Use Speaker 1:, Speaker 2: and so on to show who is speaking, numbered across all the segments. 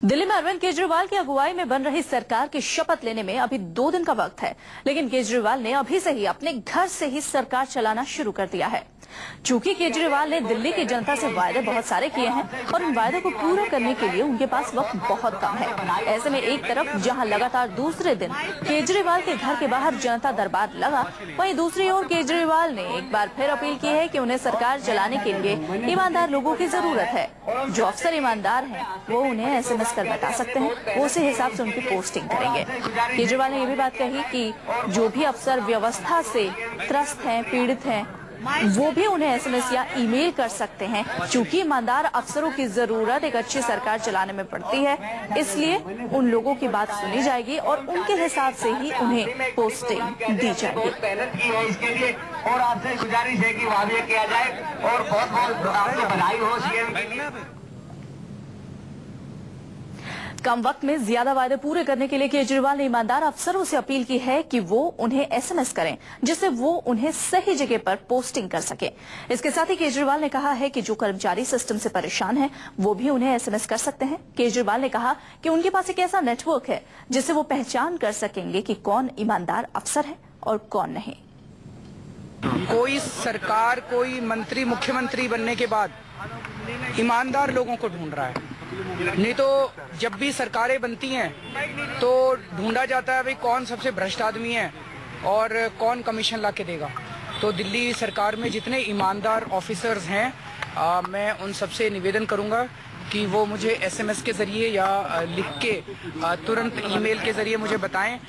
Speaker 1: दिल्ली में अरविंद केजरीवाल की अगुवाई में बन रही सरकार की शपथ लेने में अभी 2 दिन का वक्त है, लेकिन केजरीवाल ने अभी से ही अपने घर से ही सरकार चलाना शुरू कर दिया है। चूंकि केजरीवाल ने दिल्ली की जनता से वायदे बहुत सारे किए हैं और उन वायदों को पूरा करने के लिए उनके पास वक्त बहुत कम है। ऐसे में एक तरफ जहां लगातार दूसरे दिन केजरीवाल के घर के बाहर जनता दरबार लगा, वहीं दूसरी ओर केजरीवाल ने एक बार फिर अपील की है कि उन्हें सरकार चलाने के लिए ईमानदार लोगों की जरूरत है। जो अफसर ईमानदार हैं, वो उन्हें SMS कर बता सकते हैं, वो उसी हिसाब से उनकी पोस्टिंग करेंगे। केजरीवाल ने ये भी बात कही कि जो भी अफसर व्यवस्था से त्रस्त हैं, पीड़ित हैं, वो भी उन्हें SMS या ईमेल कर सकते हैं। चूंकि ईमानदार अफसरों की जरूरत एक अच्छी सरकार चलाने में पड़ती है, इसलिए उन लोगों की बात सुनी जाएगी और उनके हिसाब से ही उन्हें पोस्टिंग दी जाएगी।
Speaker 2: और आपसे गुजारिश है कि वादे किया जाए और बहुत आपसे बधाई हो सीएम के लिए।
Speaker 1: कम वक्त में ज्यादा वायदे पूरे करने के लिए केजरीवाल ने ईमानदार अफसरों से अपील की है कि वो उन्हें SMS करें, जिससे वो उन्हें सही जगह पर पोस्टिंग कर सके। इसके साथ ही केजरीवाल ने कहा है कि जो कर्मचारी सिस्टम से परेशान हैं, वो भी उन्हें SMS कर सकते हैं। केजरीवाल ने कहा कि उनके पास एक ऐसा नेटवर्क है जिससे वो पहचान कर सकेंगे कि कौन ईमानदार अफसर है और कौन नहीं।
Speaker 3: कोई सरकार, कोई मंत्री, मुख्यमंत्री बनने के बाद ईमानदार लोगों को ढूंढ रहा है। नहीं तो जब भी सरकारें बनती हैं तो ढूंढा जाता है भाई कौन सबसे भ्रष्ट आदमी है और कौन कमीशन ला के देगा। तो दिल्ली सरकार में जितने ईमानदार ऑफिसर्स हैं, मैं उन सबसे निवेदन करूंगा कि वो मुझे SMS के जरिए या लिख के तुरंत ईमेल के जरिए मुझे बताएं।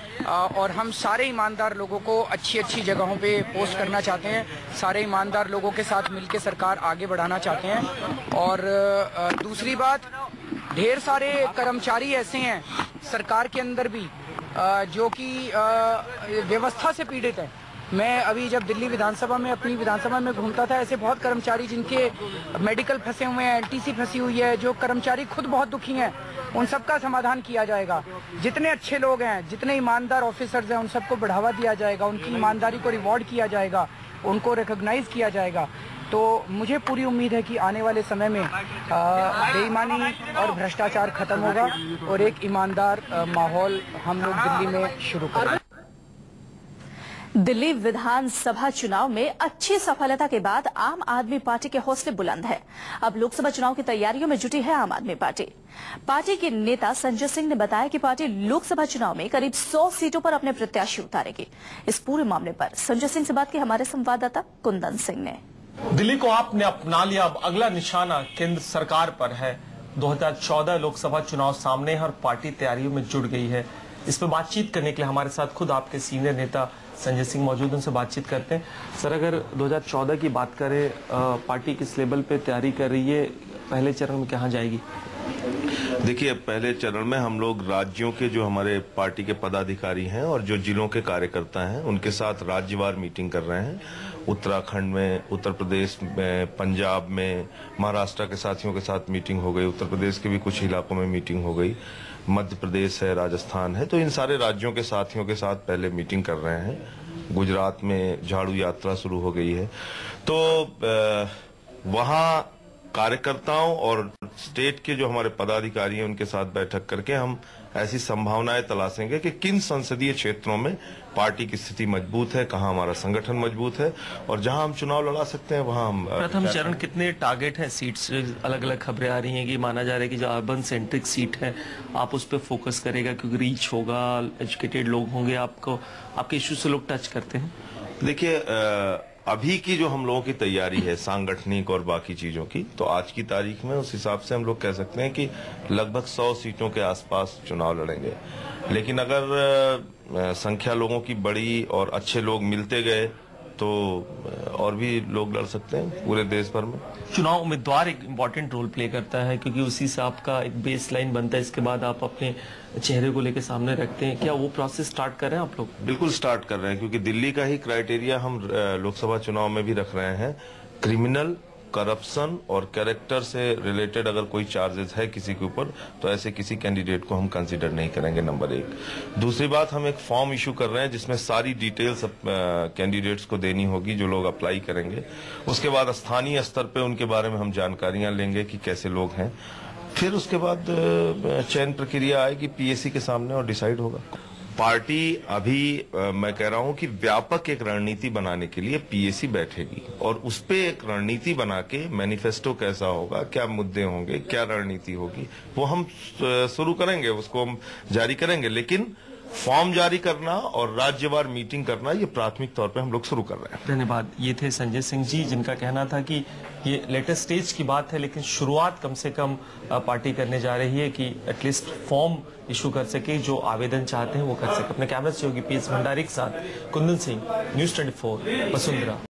Speaker 3: और हम सारे ईमानदार लोगों को अच्छी अच्छी जगहों पे पोस्ट करना चाहते हैं। सारे ईमानदार लोगों के साथ मिलकर सरकार आगे बढ़ाना चाहते हैं। और दूसरी बात, ढेर सारे कर्मचारी ऐसे हैं सरकार के अंदर भी जो कि व्यवस्था से पीड़ित हैं। मैं अभी जब दिल्ली विधानसभा में, अपनी विधानसभा में घूमता था, ऐसे बहुत कर्मचारी जिनके मेडिकल फंसे हुए हैं, LTC फंसी हुई है, जो कर्मचारी खुद बहुत दुखी हैं, उन सबका समाधान किया जाएगा। जितने अच्छे लोग हैं, जितने ईमानदार ऑफिसर्स हैं, उन सबको बढ़ावा दिया जाएगा, उनकी ईमानदारी को रिवॉर्ड किया जाएगा, उनको रिकॉग्नाइज किया जाएगा। तो मुझे पूरी उम्मीद है कि आने वाले समय में बेईमानी और भ्रष्टाचार खत्म होगा और एक ईमानदार माहौल हम लोग दिल्ली में शुरू करेंगे।
Speaker 1: दिल्ली विधानसभा चुनाव में अच्छी सफलता के बाद आम आदमी पार्टी के हौसले बुलंद है। अब लोकसभा चुनाव की तैयारियों में जुटी है आम आदमी पार्टी। पार्टी के नेता संजय सिंह ने बताया कि पार्टी लोकसभा चुनाव में करीब 100 सीटों पर अपने प्रत्याशी उतारेगी। इस पूरे मामले पर संजय सिंह से बात की हमारे संवाददाता कुंदन सिंह ने।
Speaker 4: दिल्ली को आपने अपना लिया, अब अगला निशाना केंद्र सरकार पर है। 2014 लोकसभा चुनाव सामने है और पार्टी तैयारियों में जुट गई है। इस पर बातचीत करने के लिए हमारे साथ खुद आपके सीनियर नेता संजय सिंह मौजूद, उनसे बातचीत करते हैं। सर, अगर 2014 की बात करें, पार्टी किस लेवल पे तैयारी कर रही है, पहले चरण में कहाँ जाएगी?
Speaker 5: देखिए, पहले चरण में हम लोग राज्यों के जो हमारे पार्टी के पदाधिकारी हैं और जो जिलों के कार्यकर्ता हैं, उनके साथ राज्यवार मीटिंग कर रहे हैं। उत्तराखंड में, उत्तर प्रदेश में, पंजाब में, महाराष्ट्र के साथियों के साथ मीटिंग हो गई, उत्तर प्रदेश के भी कुछ इलाकों में मीटिंग हो गई, मध्य प्रदेश है, राजस्थान है। तो इन सारे राज्यों के साथियों के साथ पहले मीटिंग कर रहे हैं। गुजरात में झाड़ू यात्रा शुरू हो गई है। तो वहाँ कार्यकर्ताओं और स्टेट के जो हमारे पदाधिकारी हैं, उनके साथ बैठक करके हम ऐसी संभावनाएं तलाशेंगे कि किन संसदीय क्षेत्रों में पार्टी की स्थिति मजबूत है, कहां हमारा संगठन मजबूत है और जहां हम चुनाव लड़ा सकते हैं वहां हम।
Speaker 4: प्रथम चरण कितने टारगेट है सीट्स? अलग अलग खबरें आ रही हैं कि माना जा रहा है कि जो अर्बन सेंट्रिक सीट है, आप उस पर फोकस करेगा क्योंकि रीच होगा, एजुकेटेड लोग होंगे, आपको आपके इश्यू से लोग टच करते हैं।
Speaker 5: देखिए, अभी की जो हम लोगों की तैयारी है सांगठनिक और बाकी चीजों की, तो आज की तारीख में उस हिसाब से हम लोग कह सकते हैं कि लगभग 100 सीटों के आसपास चुनाव लड़ेंगे। लेकिन अगर संख्या लोगों की बड़ी और अच्छे लोग मिलते गए तो और भी लोग लड़ सकते हैं पूरे देश भर में।
Speaker 4: चुनाव उम्मीदवार एक इम्पोर्टेंट रोल प्ले करता है क्योंकि उसी से आपका एक बेस लाइन बनता है, इसके बाद आप अपने चेहरे को लेकर सामने रखते हैं। क्या वो प्रोसेस स्टार्ट कर रहे हैं आप लोग?
Speaker 5: बिल्कुल स्टार्ट कर रहे हैं, क्योंकि दिल्ली का ही क्राइटेरिया हम लोकसभा चुनाव में भी रख रहे हैं। क्रिमिनल, करप्शन और कैरेक्टर से रिलेटेड अगर कोई चार्जेस है किसी के ऊपर, तो ऐसे किसी कैंडिडेट को हम कंसीडर नहीं करेंगे, नंबर 1। दूसरी बात, हम एक फॉर्म इशू कर रहे हैं जिसमें सारी डिटेल्स कैंडिडेट्स को देनी होगी जो लोग अप्लाई करेंगे। उसके बाद स्थानीय स्तर पे उनके बारे में हम जानकारियां लेंगे कि कैसे लोग हैं। फिर उसके बाद चयन प्रक्रिया आएगी पीएससी के सामने और डिसाइड होगा। पार्टी अभी मैं कह रहा हूं कि व्यापक एक रणनीति बनाने के लिए पीएससी बैठेगी और उस पे एक रणनीति बना के मैनिफेस्टो कैसा होगा, क्या मुद्दे होंगे, क्या रणनीति होगी, वो हम शुरू करेंगे, उसको हम जारी करेंगे। लेकिन फॉर्म जारी करना और राज्यवार मीटिंग करना ये प्राथमिक तौर पे हम लोग शुरू कर रहे हैं।
Speaker 4: धन्यवाद। ये थे संजय सिंह जी, जिनका कहना था कि ये लेटेस्ट स्टेज की बात है, लेकिन शुरुआत कम से कम पार्टी करने जा रही है कि एटलीस्ट फॉर्म इशू कर सके, जो आवेदन चाहते हैं वो कर सके। अपने कैमरा से होगी पीएस भंडारी के साथ कुंदन सिंह, न्यूज़ 24 वसुंधरा।